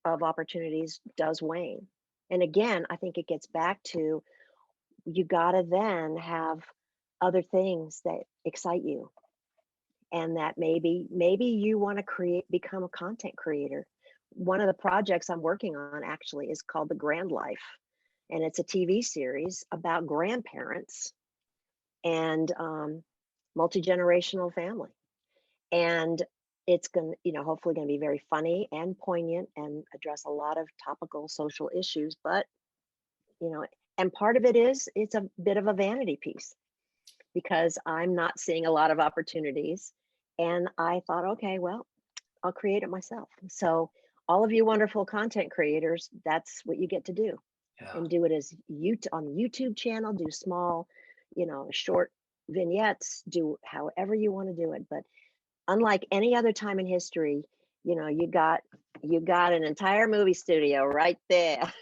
of opportunities does wane. And again, I think it gets back to, you gotta then have other things that excite you, and that maybe you want to become a content creator, one of the projects I'm working on actually is called The Grand Life, and it's a TV series about grandparents and multi-generational family. And it's going to, hopefully going to be very funny and poignant and address a lot of topical social issues. But, you know, and part of it is it's a bit of a vanity piece because I'm not seeing a lot of opportunities. And I thought, okay, well, I'll create it myself. So all of you wonderful content creators, that's what you get to do. Yeah. And do it as you on the YouTube channel, do small, short vignettes, do however you want to do it. But unlike any other time in history, you got an entire movie studio right there.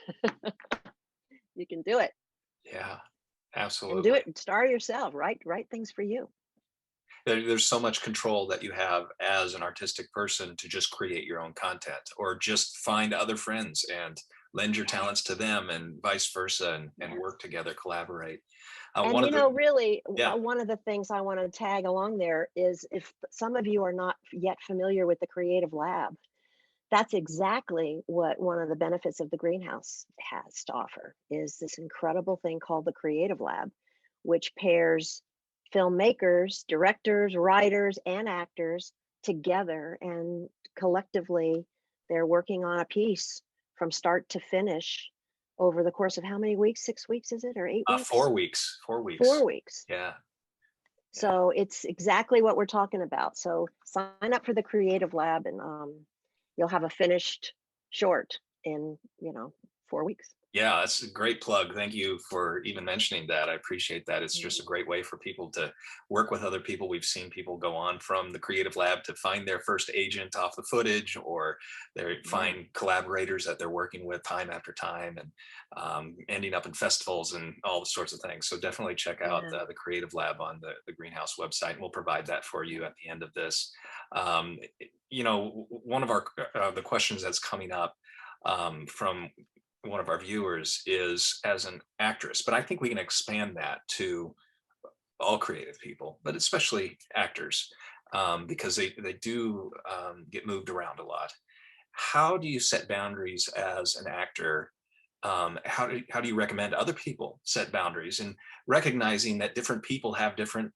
You can do it Yeah. and do Absolutely. it. Star yourself. Write things for you. There's so much control that you have as an artistic person to just create your own content or just find other friends and lend your talents to them and vice versa and Yes. work together, collaborate. And One of the, really, yeah, one of the things I want to tag along there is if some of you are not yet familiar with the Creative Lab, that's exactly what one of the benefits of the greenhouse has to offer is this incredible thing called the Creative Lab, which pairs filmmakers, directors, writers, and actors together, and collectively they're working on a piece from start to finish over the course of how many weeks? 6 weeks, is it, or 8 weeks? 4 weeks, 4 weeks. 4 weeks. Yeah. Yeah. So it's exactly what we're talking about. So sign up for the Creative Lab, and you'll have a finished short in 4 weeks. Yeah, that's a great plug. Thank you for even mentioning that. I appreciate that. It's just a Mhm. great way for people to work with other people. We've seen people go on from the Creative Lab to find their first agent off the footage, or they Yeah, find collaborators that they're working with time after time, and ending up in festivals and all sorts of things. So definitely check out yeah. the Creative Lab on the Greenhouse website, and we'll provide that for you at the end of this. Um, one of our the questions that's coming up from one of our viewers is as an actress, but I think we can expand that to all creative people, but especially actors, because they do get moved around a lot. How do you set boundaries as an actor? How do you recommend other people set boundaries, and recognizing that different people have different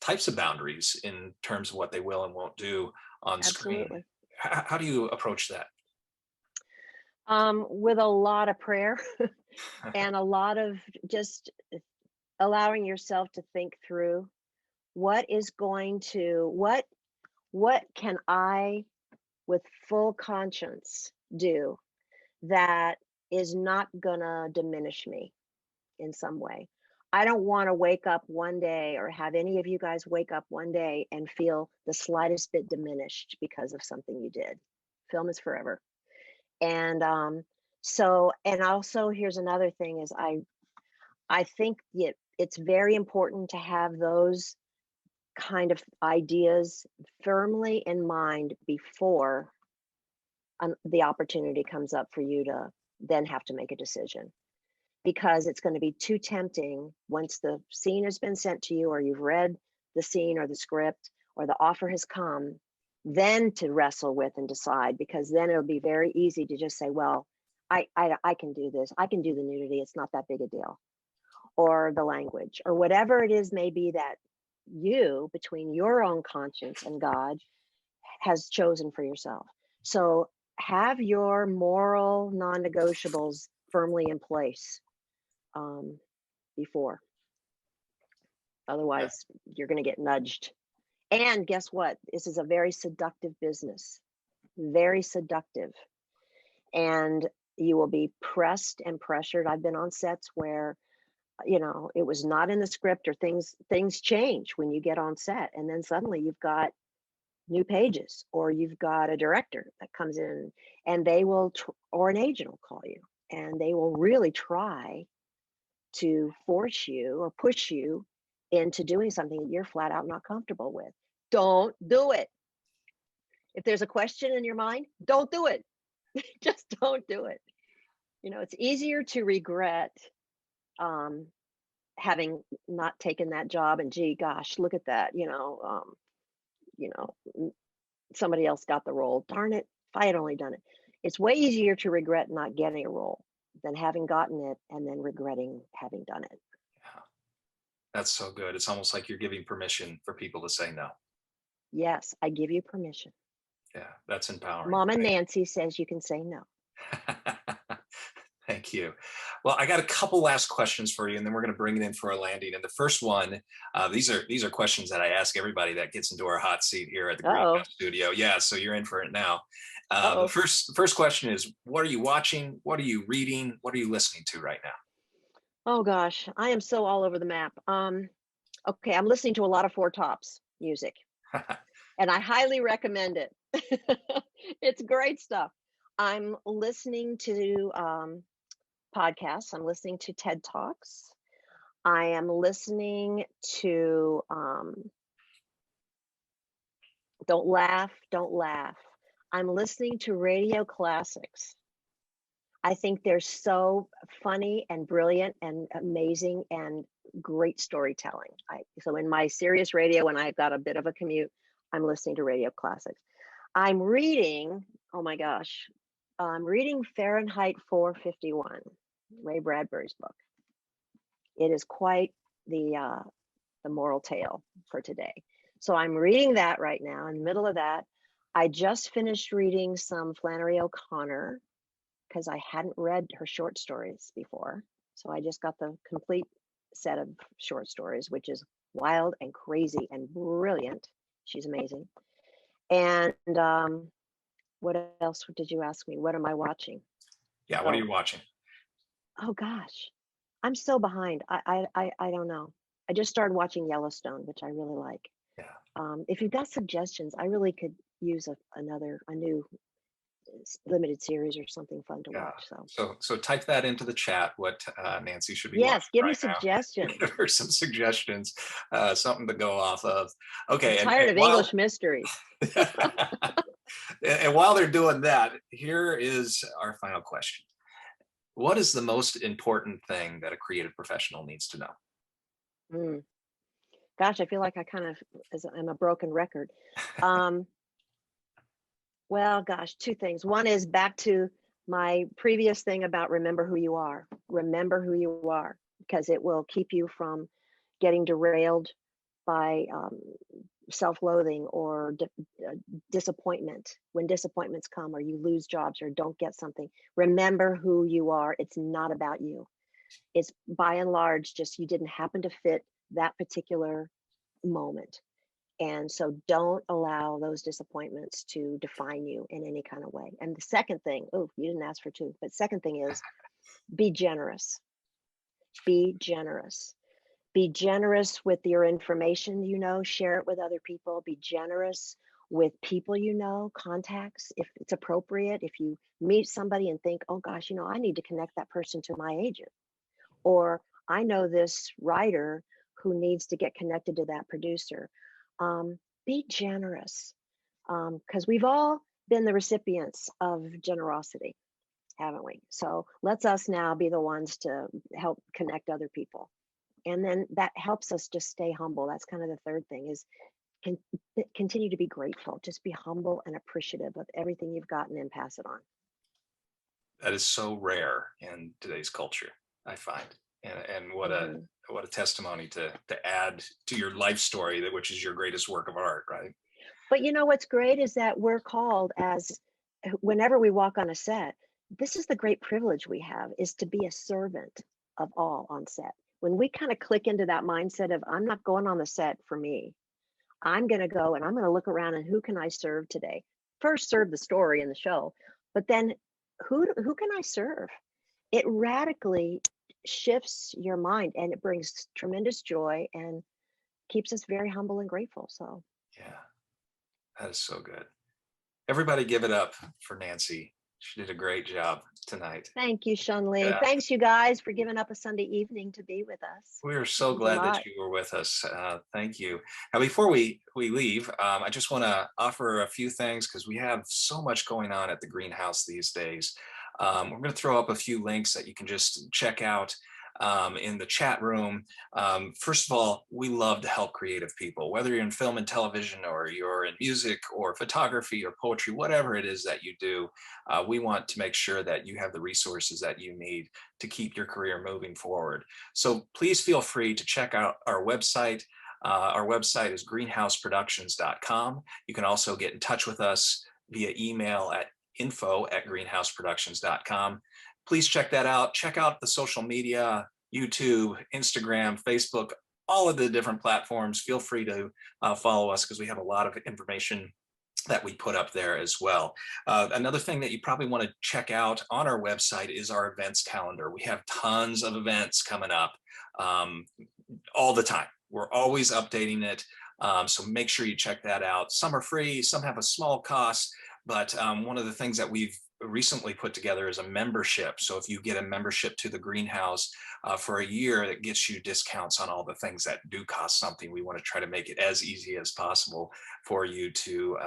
types of boundaries in terms of what they will and won't do on screen? Absolutely. How do you approach that? With a lot of prayer and a lot of just allowing yourself to think through what is going to what can I with full conscience do that is not gonna diminish me in some way. I don't want to wake up one day or have any of you guys wake up one day and feel the slightest bit diminished because of something you did. Film is forever. And and also here's another thing is I think it's very important to have those kind of ideas firmly in mind before the opportunity comes up for you to then have to make a decision, because it's going to be too tempting once the scene has been sent to you or you've read the scene or the script or the offer has come, then to wrestle with and decide, because then it'll be very easy to just say, well, I can do this, I can do the nudity, it's not that big a deal, or the language or whatever it is, maybe that you between your own conscience and God has chosen for yourself. So have your moral non-negotiables firmly in place um, before. Yeah. Otherwise, you're going to get nudged. And guess what? This is a very seductive business, very seductive. And you will be pressed and pressured. I've been on sets where, it was not in the script, or things change when you get on set. And then suddenly you've got new pages, or you've got a director that comes in, and they will, or an agent will call you, and they will really try to force you or push you into doing something that you're flat out not comfortable with. Don't do it. If there's a question in your mind, don't do it. Just don't do it. It's easier to regret um, having not taken that job, and gee, gosh, look at that. You know, somebody else got the role. Darn it, if I had only done it. It's way easier to regret not getting a role than having gotten it and then regretting having done it. Yeah, that's so good. It's almost like you're giving permission for people to say no. Yes, I give you permission. Yeah, that's empowering. Mama Nancy says you can say no. Thank you. Well, I got a couple last questions for you, and then we're going to bring it in for a landing. And the first one, these are questions that I ask everybody that gets into our hot seat here at the Uh-oh. Greenhouse Studio. Yeah, so you're in for it now. The Uh-oh. first question is, what are you watching? What are you reading? What are you listening to right Oh gosh, I am so all over the map. Okay, I'm listening to a lot of Four Tops music, now? and I highly recommend it. It's great stuff. I'm listening to podcasts. I'm listening to TED Talks. I am listening to Don't Laugh, Don't Laugh. I'm listening to radio classics. I think they're so funny and brilliant and amazing and great storytelling. So in my Sirius radio, when I've got a bit of a commute, I'm listening to radio classics. I'm reading, oh my gosh, I'm reading Fahrenheit 451, Ray Bradbury's book. It is quite the moral tale for today. So I'm reading that right now. In the middle of that, I just finished reading some Flannery O'Connor because I hadn't read her short stories before. So I just got the complete set of short stories, which is wild and crazy and brilliant. She's amazing. And what else did you ask me? What am I watching? Yeah, what are Oh, you watching? oh gosh, I'm so behind. I don't know. I just started watching Yellowstone, which I really like. Yeah. If you've got suggestions, I really could use a new limited series or something fun to Yeah. watch. So So type that into the chat, what Nancy should be yes, watching give me right now. suggestions. Give her some suggestions, something to go off of. I'm Okay, tired and of while English mysteries. and while they're doing that, here is our final question. What is the most important thing that a creative professional needs to know? Mm. Gosh, I feel like I kind of am a broken record. Um, well, gosh, two things. One is back to my previous thing about remember who you are. Remember who you are, because it will keep you from getting derailed by self-loathing or disappointment. When disappointments come or you lose jobs or don't get something, remember who you are. It's not about you. It's by and large just you didn't happen to fit that particular moment. And so don't allow those disappointments to define you in any kind of way. And the second thing, oh, you didn't ask for two, but second thing is be generous. Be generous. Be generous with your information, share it with other people. Be generous with people, contacts if it's appropriate. If you meet somebody and think, oh gosh, I need to connect that person to my agent, or I know this writer who needs to get connected to that producer. Be generous, because we've all been the recipients of generosity, haven't we? So let's us now be the ones to help connect other people. And then that helps us just stay humble. That's kind of the third thing is con- continue to be grateful. Just be humble and appreciative of everything you've gotten and pass it on. That is so rare in today's culture, I find. And what a Mhm. what a testimony to add to your life story, which is your greatest work of art, right? But what's great is that we're called as whenever we walk on a set, this is the great privilege we have is to be a servant of all on set. When we kind of click into that mindset of I'm not going on the set for me. I'm going to go and I'm going to look around and who can I serve today? First serve the story in the show, but then who can I serve? It radically shifts your mind and it brings tremendous joy and keeps us very humble and grateful. So Yeah, that is so good. Everybody give it up for Nancy. She did a great job tonight. thank you, Shun Lee. Yeah, Thanks, you guys, for giving up a Sunday evening to be with us. we are It so means a glad that lot. you were with us. Thank you. Now, before we leave, I just want to offer a few things because we have so much going on at the greenhouse these days. We're going to throw up a few links that you can just check out. in the chat room. First of all, we love to help creative people, whether you're in film and television or you're in music or photography or poetry, whatever it is that you do. We want to make sure that you have the resources that you need to keep your career moving forward. So please feel free to check out our website. Our website is greenhouseproductions.com. You can also get in touch with us via email at info@greenhouseproductions.com. Please check that out. Check out the social media, YouTube, Instagram, Facebook, all of the different platforms. Feel free to follow us because we have a lot of information that we put up there as well. Another thing that you probably want to check out on our website is our events calendar. We have tons of events coming up all the time. We're always updating it. So make sure you check that out. Some are free, some have a small cost, but one of the things that we've recently put together is a membership. So if you get a membership to the greenhouse for a year, it gets you discounts on all the things that do cost something. We want to try to make it as easy as possible for you to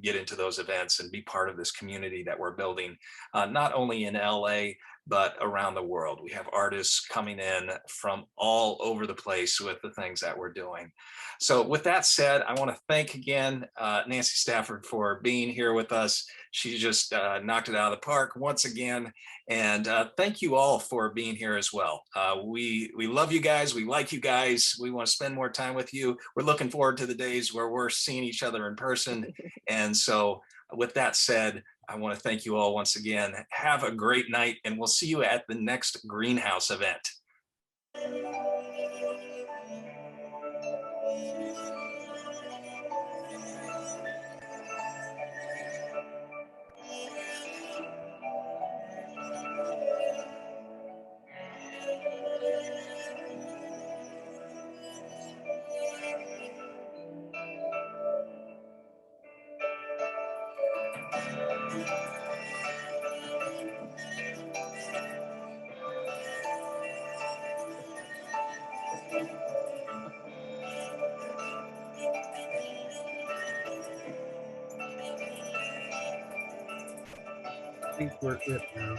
get into those events and be part of this community that we're building, not only in LA, but around the world. We have artists coming in from all over the place with the things that we're doing. So with that said, I want to thank again Nancy Stafford for being here with us. She just knocked it out of the park once again. And thank you all for being here as well. We love you guys. We like you guys. We want to spend more time with you. We're looking forward to the days where we're seeing each other in person. And so with that said, I want to thank you all once again. Have a great night, and we'll see you at the next Greenhouse event. I think we're it now.